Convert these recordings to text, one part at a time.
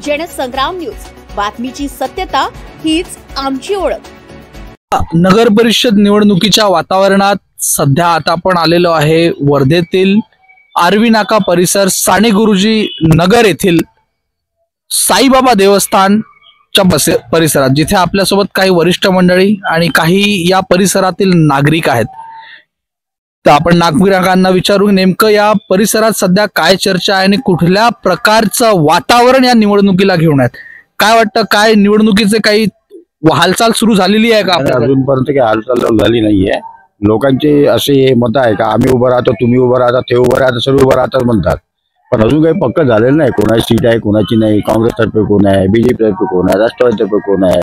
Jansangram news, बातमीची सत्यता हीच आमची ओळख। नगर परिषद निवडणुकीच्या वातावरणात सध्या आता आपण आलेलो आहे वर्धेतील आर्वी नाका परिसर साने गुरुजी नगर येथील साईबाबा देवस्थानच्या परिसरात, जिथे आपल्यासोबत काही वरिष्ठ मंडळी आणि काही या परिसरातील नागरिक आहेत। तर आपण नागरिकांना विचारू नेमकं या परिसरात सध्या काय चर्चा आहे आणि कुठल्या प्रकारचं वातावरण या निवडणुकीला घेऊन आहेत। काय वाटतं, काय निवडणुकीचे काही हालचाल सुरू झालेली आहे का? अजूनपर्यंत काही हालचाल झाली नाहीये। लोकांचे असे मत आहे का आम्ही उभं राहतो, तुम्ही उभं राहता, ते उभं राहता, सर्व उभं राहतात म्हणतात, पण अजून काही पक्क झालेलं नाही। कोणाची सीट आहे, कोणाची नाही, काँग्रेसतर्फे कोण आहे, बीजेपी तर्फे कोण आहे, राष्ट्रवादीतर्फे कोण आहे,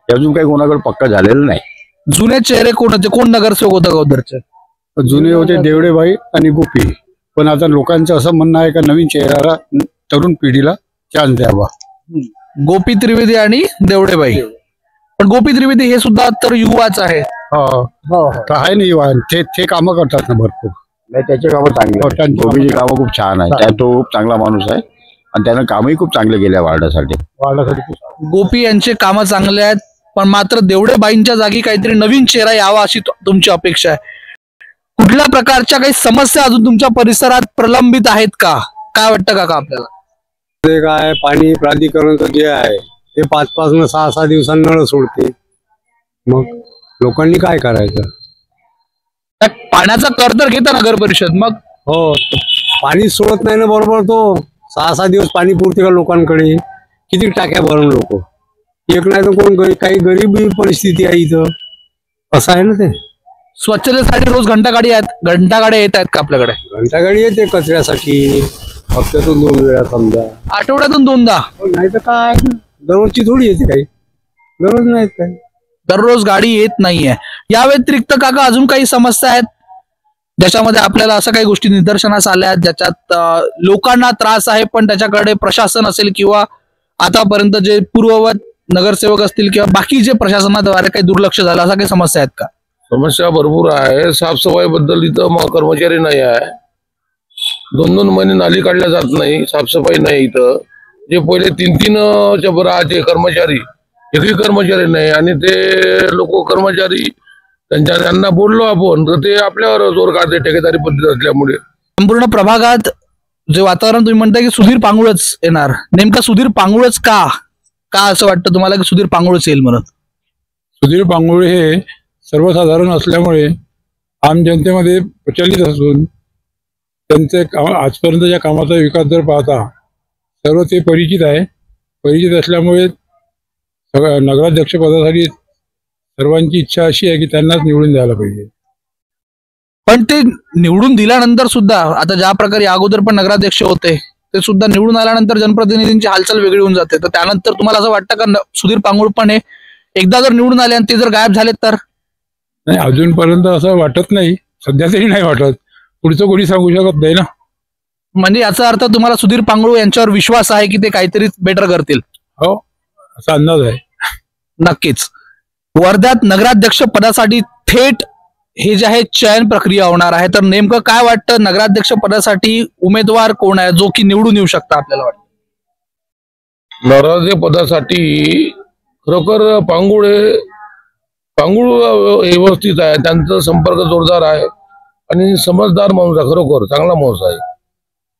अजून काही कोणाकडे पक्क झालेलं नाही। जुने चेहरे कोण होते, कोण नगरसेवक होता गोदरचे? जुने होते देवडेबाई आणि गोपी, पण आता लोकांचं असं म्हणणं आहे का नवीन चेहऱ्याला, तरुण पिढीला चान्स द्यावा। गोपी त्रिवेदी आणि देवडेबाई, पण गोपी त्रिवेदी हे सुद्धा तर युवाच आहे। तर आहे ना युवा, ते कामं करतात ना भरपूर। नाही, त्याचे कामं चांगले आहेत, गोपीची कामं खूप छान आहे, तो खूप चांगला माणूस आहे आणि त्यानं कामही खूप चांगले केले वार्डासाठी। गोपी यांचे कामं चांगले आहेत, पण मात्र देवडेबाईंच्या जागी काहीतरी नवीन चेहरा यावा अशी तुमची अपेक्षा आहे। कुठल्या प्रकारच्या काही समस्या अजून तुमच्या परिसरात प्रलंबित आहेत का? काय वाटतं काका आपल्याला? ते काय पाणी प्राधिकरण जे आहे ते 5-5 न 6-6 दिवसांना नळ सोडते, मग लोकांनी काय करायचं? पाण्याचा कर तर घेता नगर परिषद, मग हो पाणी सोडत नाही ना बरोबर। तो 6-6 दिवस पाणी पुरते का लोकांकडे? किती टाक्या भरून लोक एक नाही तर कोण काही गरीब परिस्थिती आहे इथं, असं आहे ना। ते स्वच्छतेसाठी रोज घंटागाड्या येत आहेत का आपल्याकडे? घंटागाडी येते कचऱ्यासाठी, हप्त्यातून 2 वेळा, समजा आठवड्यातून 2दा, नाही तर काय दररोजची थोडी येते, काही दररोज नाही काही, दररोज गाडी येत नाहीये। या व्यतिरिक्त काका अजून काही समस्या आहेत ज्याच्यामध्ये आपल्याला असं काही गोष्टी निदर्शनास आल्या आहेत ज्याच्यात लोकांना त्रास आहे, पण त्याच्याकडे प्रशासन असेल किंवा आतापर्यंत जे पूर्ववत नगरसेवक असतील किंवा बाकी जे प्रशासनाद्वारे काही दुर्लक्ष झालं, असा काही समस्या आहेत का? समस्या भरपूर आहे। साफसफाई बद्दल इथं कर्मचारी नाही आहे, 2-2 महिने नाली काढल्या जात नाही, साफसफाई नाही इथं। जे पहिले 3-3 राहायचे कर्मचारी, एकही कर्मचारी नाही, आणि ते लोक कर्मचारी त्यांना बोललो आपण तर ते आपल्यावर जोर काढते ठेकेदारी पद्धत असल्यामुळे। संपूर्ण प्रभागात जे वातावरण तुम्ही म्हणताय की सुधीर पांगुळच येणार, नेमका सुधीर पांगुळच का असं वाटतं तुम्हाला की सुधीर पांगुळच येईल म्हणून? सुधीर पांगुळे हे सर्वसाधारण असल्यामुळे आम जनतेमध्ये प्रचलित असून त्यांचे आजपर्यंतच्या कामाचा विकास जर पाहता सर्व ते परिचित आहे। परिचित असल्यामुळे नगराध्यक्ष पदासाठी सर्वांची इच्छा अशी आहे की त्यांनाच निवडून द्यायला पाहिजे। पण ते निवडून दिल्यानंतर सुद्धा आता ज्या प्रकारे अगोदर पण नगराध्यक्ष होते ते सुद्धा निवडून आल्यानंतर जनप्रतिनिधींची हालचाल वेगळी होऊन जाते। तर त्यानंतर तुम्हाला असं वाटतं का सुधीर पांगुळ पण हे एकदा जर निवडून आले आणि ते जर गायब झाले तर? नाही, अजूनपर्यंत असं वाटत नाही, सध्या तरी नाही वाटत, पुढचं कोणी सांगू शकत नाही ना। म्हणजे याचा अर्थ तुम्हाला सुधीर पांगुळ यांच्यावर विश्वास आहे की ते काहीतरी बेटर करतील? हो, असा अंदाज आहे। नक्कीच वर्ध्यात नगराध्यक्ष पदासाठी थेट हे जे आहे चयन प्रक्रिया होणार आहे, तर नेमकं काय वाटतं नगराध्यक्ष पदासाठी उमेदवार कोण आहे जो की निवडून येऊ शकता आपल्याला वाटतं? नगराध्यक्ष पदासाठी खरोखर पांगुळ व्यवस्थित आहे, त्यांचा संपर्क जोरदार आहे आणि समजदार माणूस आहे, खरोखर चांगला माणूस आहे।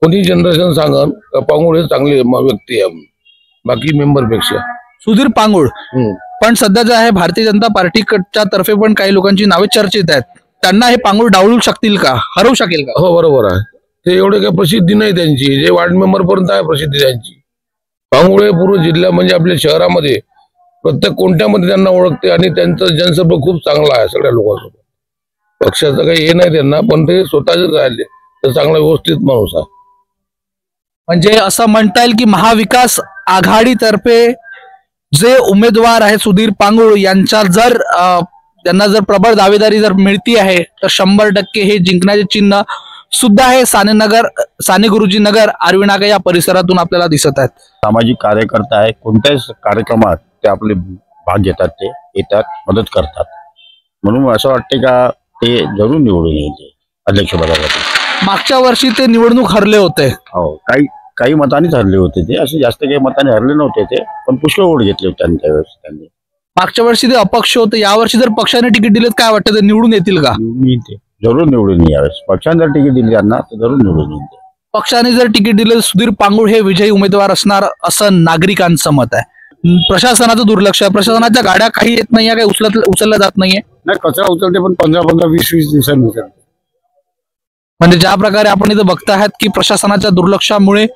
कोणी जनरेशन सांगन पांगुळ हे चांगले व्यक्ती आहे बाकी मेंबर पेक्षा। सुधीर पांगुळ पण सध्या जे आहे भारतीय जनता पार्टीच्या तर्फे पण काही लोकांची नावे चर्चेत आहेत, त्यांना हे पांगुळ डावलू शकतील का, हरवू शकेल का? हो बरोबर आहे, ते एवढे काही प्रसिद्धी नाही त्यांची, जे वार्ड मेंबर पर्यंत आहे प्रसिद्धी त्यांची। पांगुळे पूर्ण जिल्हा म्हणजे आपल्या शहरामध्ये प्रत्येक कोणत्यामध्ये त्यांना ओळखते आणि त्यांचा जनसंपर्क खूप चांगला आहे सगळ्या लोकांसोबत। पक्षाचं काही हे नाही त्यांना, पण ते स्वतः जर राहिले तर चांगला व्यवस्थित माणूस आहे। म्हणजे असं म्हणता येईल की महाविकास आघाडीतर्फे जे उमेदवार आहे सुधीर पांगुळ यांच्या जर त्यांना जर प्रबळ दावेदारी जर मिळती आहे तर 100% हे जिंकण्याचे चिन्ह सुद्धा हे साने गुरुजी नगर आर्वी नाका या परिसरातून आपल्याला दिसत आहेत। सामाजिक कार्यकर्ता आहे, कोणत्याही कार्यक्रमात ते आपले भाग घेतात, ते येतात, मदत करतात, म्हणून असं वाटते का ते जरूर निवडून येईल अध्यक्षपदासाठी। मागच्या वर्षी ते निवडणूक हरले होते, हो, काही काही मतांनीच हरले होते ते, असे जास्त काही मतांनी हरले नव्हते ते, पण पुष्कळ वोट घेतले होते त्यांनी त्यावेळेस. त्यांनी मागच्या वर्षी ते अपक्ष होते, यावर्षी जर पक्षाने तिकीट दिलेत काय वाटतं, ते निवडून येतील का? निवडून येते, जरूर निवडून येईल यावेळेस. पक्षाने जर तिकीट दिली त्यांना तर जरूर निवडून येईल. पक्षाने जर तिकीट दिलं सुधीर पांगुळ हे विजयी उमेदवार असणार असं नागरिकांचं मत आहे. प्रशासनाचं दुर्लक्ष आहे, प्रशासनाच्या गाड्या काही येत नाहीये, काही उचलल्या जात नाहीये. नाही, कचरा उचलते पण 15-15, 20-20 दिवसांनी उचलते. म्हणजे ज्या प्रकारे आपण इथं बघतायत की प्रशासनाच्या दुर्लक्षामुळे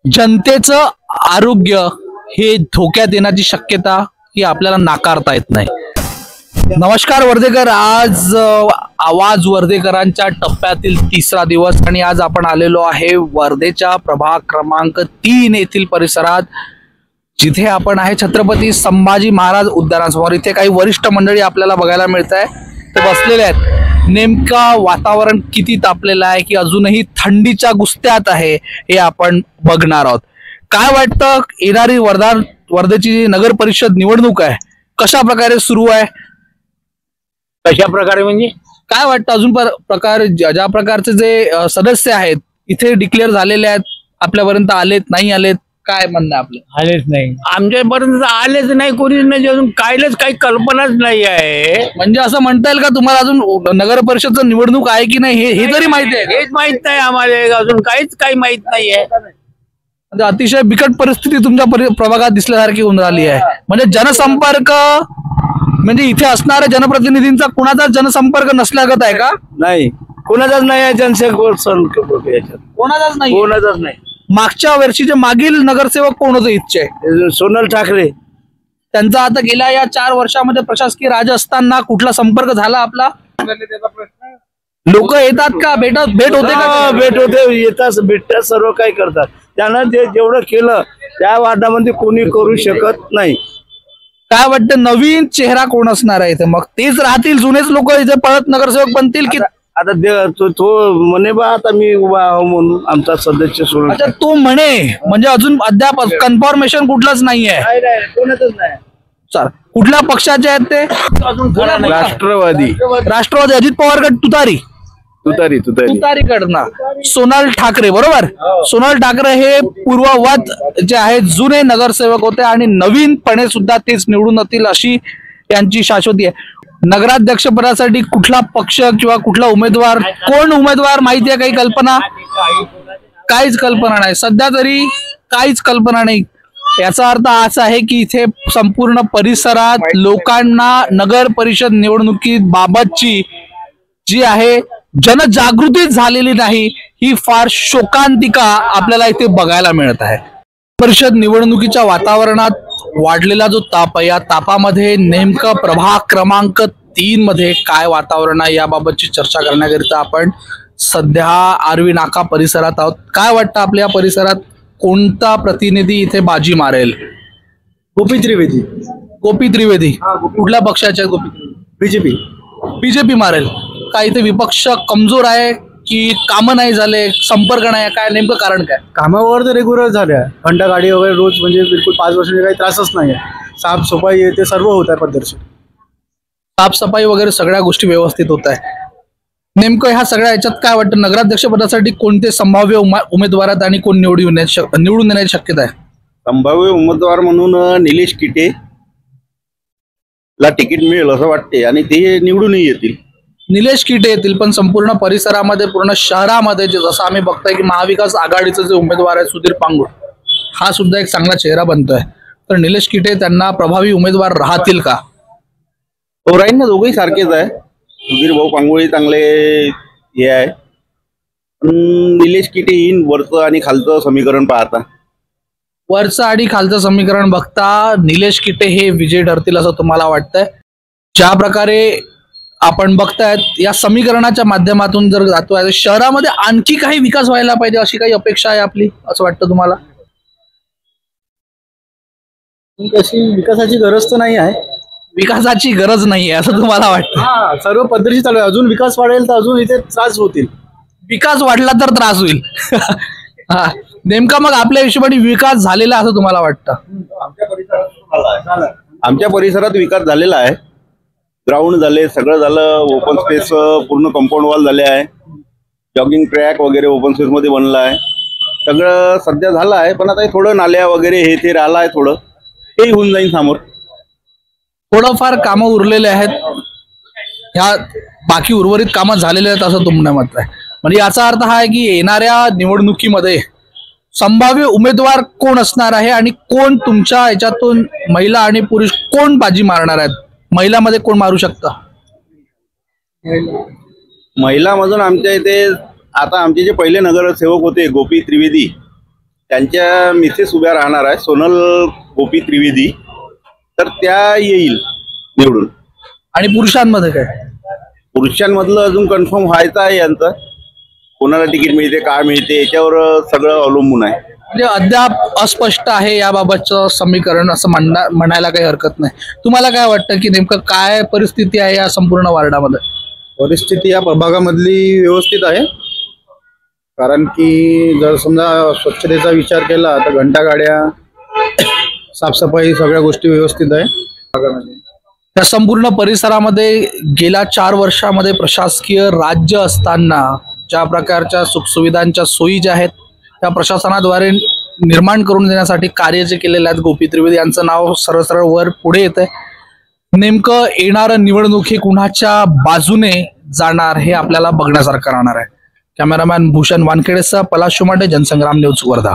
जनतेचं आरोग्य हे धोक्यात येण्याची शक्यता ही आपल्याला नाकारता येत नाही. नमस्कार वर्धेकर, आज आवाज वर्धेकरांच्या टप्प्यातील 3रा दिवस आणि आज आपण आलेलो आहे वर्धेच्या प्रभाग क्रमांक 3 येथील परिसरात, जिथे आपण आहे छत्रपती संभाजी महाराज उद्यानासमोर. इथे काही वरिष्ठ मंडळी आपल्याला बघायला मिळत आहे, ते बसलेले आहेत. नेमका वातावरण किती तापलेलं आहे की अजूनही थंडीच्या गुस्त्यात आहे हे आपण बघणार आहोत. काय वाटतं, येणारी वर्धेची नगर परिषद निवडणूक आहे कशा प्रकारे सुरू आहे? कशा प्रकारे म्हणजे काय वाटतं अजून प्रकार ज्या प्रकारचे जे सदस्य आहेत इथे डिक्लेअर झालेले आहेत, आपल्यापर्यंत आलेत नाही आलेत, काय म्हणणं आहे आपलं? आलेच नाही, आमच्यापर्यंत आलेच नाही, कोणीच नाही, अजून कायलाच काही कल्पनाच नाही आहे. म्हणजे असं म्हणता येईल का तुम्हाला अजून नगर परिषदचं निवडणूक आहे की नाही हे तरी माहिती आहे? हेच माहित नाही आम्हाला, अजून काहीच काही माहित नाहीये. म्हणजे अतिशय बिकट परिस्थिती तुमच्या प्रभागात दिसल्यासारखी होऊन राहिली आहे. म्हणजे जनसंपर्क, म्हणजे इथे असणाऱ्या जनप्रतिनिधींचा कुणाचाच जनसंपर्क नसल्यागत आहे का? नाही, कोणाचाच नाही आहे जनसंपर्क, कोणाचाच नाही. कोणाचाच नाही. मागच्या वर्षीचे मागील नगरसेवक कोण होते इथचे? सोनल ठाकरे. त्यांचा आता गेल्या या 4 वर्षामध्ये प्रशासकीय राज असताना कुठला संपर्क झाला आपला? लोक येतात का, भेट होते का? भेट होते, येतात, भेटतात, सर्व काही करतात. त्यानं ते जेवढं केलं त्या वार्डामध्ये कोणी करू शकत नाही. काय वाटतं, नवीन चेहरा कोण असणार आहे इथे? मग तेच राहतील, जुनेच लोक इथे परत नगरसेवक बनतील की? आता तो म्हणे बा आता मी उभा आहो म्हणून आमचा सदस्य सोडून. अच्छा, तो म्हणे, म्हणजे अजून अद्याप कन्फर्मेशन कुठलंच नाहीये. कोणाचंच नाही. चल, कुठल्या पक्षाचे आहेत ते? राष्ट्रवादी. राष्ट्रवादी, अजित पवार गट, तुतारीकडनं सोनल ठाकरे, बरोबर? सोनल ठाकरे हे पूर्ववत जे आहेत जुने नगरसेवक होते आणि नवीनपणे सुद्धा तेच निवडून येतील अशी त्यांची शाश्वती आहे. नगराध्यक्ष पदासाठी कुठला पक्ष किंवा कुठला उमेदवार, कोण उमेदवार माहिती आहे? काही कल्पना? काहीच कल्पना नाही, सध्या तरी काहीच कल्पना नाही. याचा अर्थ असा आहे की इथे संपूर्ण परिसरात लोकांना नगर परिषद निवडणुकीत बाबतची जी आहे जनजागृती झालेली नाही, ही फार शोकांतिका आपल्याला इथे बघायला मिळत आहे. परिषद निवडणुकीच्या वातावरणात वाढलेला जो ताप आहे, या तापामध्ये नेमकं प्रभाग क्रमांक 3 मध्ये काय वातावरण आहे याबाबतची चर्चा करण्याकरिता आपण सध्या आर्वी नाका परिसरात आहोत. काय वाटतं, आपल्या परिसरात कोणता प्रतिनिधी इथे बाजी मारेल? गोपी त्रिवेदी. गोपी त्रिवेदी कुठल्या पक्षाचे? बीजेपी. बीजेपी मारेल का? इथे विपक्ष कमजोर आहे की कामं नाही झाले, संपर्क नाही, काय नेमकं कारण काय? कामावर तर रेग्युलर झाल्या, घंटा गाडी वगैरे रोज, म्हणजे बिलकुल 5 वर्षांचे काही त्रासच नाही आहे. साफसफाई ते सर्व होत आहे पद्धतशीर. साफसफाई वगैरे सगळ्या गोष्टी व्यवस्थित होत आहे. नेमकं ह्या सगळ्या याच्यात काय वाटतं, नगराध्यक्ष पदासाठी कोणते संभाव्य उमेदवार आहेत आणि कोण निवडून येण्याची शक्यता आहे? संभाव्य उमेदवार म्हणून निलेश किटे ला तिकीट मिळेल असं वाटते आणि ते निवडूनही येतील. निलेश किटे येतील, पण संपूर्ण परिसरामध्ये, पूर्ण शहरामध्ये जसं आम्ही बघतोय की महाविकास आघाडीचे जे उमेदवार आहे सुधीर पांगुळ, हा सुद्धा एक चांगला चेहरा बनतोय. तर निलेश किटे त्यांना प्रभावी उमेदवार राहतील का? तो राहील ना, दोघंही सारखेच आहे. सुधीर भाऊ पांगुळे चांगले हे आहे, निलेश किटे येईन. वरचं आणि खालचं समीकरण पाहता, वरचं आणि खालचं समीकरण बघता निलेश किटे हे विजय ठरतील असं तुम्हाला वाटतंय? ज्या प्रकारे आपण बघतायत या समीकरणाच्या माध्यमातून जर जातोय, शहरामध्ये आणखी काही विकास व्हायला पाहिजे अशी काही अपेक्षा आहे आपली, असं वाटतं तुम्हाला? तशी विकासाची गरज तर नाही आहे. विकासाची गरज नाहीये असं तुम्हाला वाटतं? सर्व पद्धतीची चालू आहे. अजून विकास वाढेल तर अजून इथे त्रास होतील. विकास वाढला तर त्रास होईल. हा, नेमका मग आपल्या हिशोबाने विकास झालेला असं तुम्हाला वाटतं? आमच्या परिसरात विकास झालेला आहे. ग्राउंड झाले, सगळं झालं. ओपन स्पेस पूर्ण कंपाऊंड वॉल झाले आहे. जॉगिंग ट्रॅक वगैरे ओपन स्पेस मध्ये बनला आहे. सगळं सध्या झालं आहे, पण आता हे थोडं नाल्या वगैरे हे ते राहिलं आहे, थोडं तेही होऊन जाईल समोर. थोडंफार कामं उरलेले आहेत, ह्या बाकी उर्वरित कामं झालेले आहेत असं तुमचं मत आहे. म्हणजे याचा अर्थ हा आहे की येणाऱ्या निवडणुकीमध्ये संभाव्य उमेदवार कोण असणार आहे आणि कोण तुमच्या याच्यातून महिला आणि पुरुष कोण बाजी मारणार आहेत? महिलामध्ये कोण मारू शकतं? महिलामधून आमच्या इथे आता आमचे जे पहिले नगरसेवक होते गोपी त्रिवेदी, त्यांच्या मिसेस उभ्या राहणार आहे, सोनल गोपी त्रिवेदी, तर त्या येईल निवडून. आणि पुरुषांमध्ये काय? पुरुषांमधलं अजून कन्फर्म व्हायचं आहे यांचं, कोणाला तिकीट मिळते काय मिळते याच्यावर सगळं अवलंबून आहे. म्हणजे अद्याप अस्पष्ट आहे याबाबतचं समीकरण असं म्हणायला काही हरकत नाही. तुम्हाला काय वाटतं की नेमकं काय परिस्थिती आहे या संपूर्ण वार्डामध्ये? परिस्थिती या प्रभागामधली व्यवस्थित आहे, कारण की जर समजा स्वच्छतेचा विचार केला तर घंटागाड्या, साफसफाई सगळ्या गोष्टी व्यवस्थित आहे भागामध्ये. त्या संपूर्ण परिसरामध्ये गेल्या 4 वर्षामध्ये प्रशासकीय राज्य असताना ज्या प्रकारच्या सुखसुविधांच्या सोयी ज्या आहेत त्या प्रशासनाद्वारे निर्माण करून देण्यासाठी कार्य जे केलेले आहेत, गोपी त्रिवेदी यांचं नाव सरळ सरळ वर पुढे येत आहे. नेमकं येणारं निवडणूक ही कुणाच्या बाजूने जाणार हे आपल्याला बघण्यासारखं राहणार आहे. कॅमेरामॅन भूषण वानखेडेसह पलाश शुमाटे, जनसंग्राम न्यूज, वर्धा.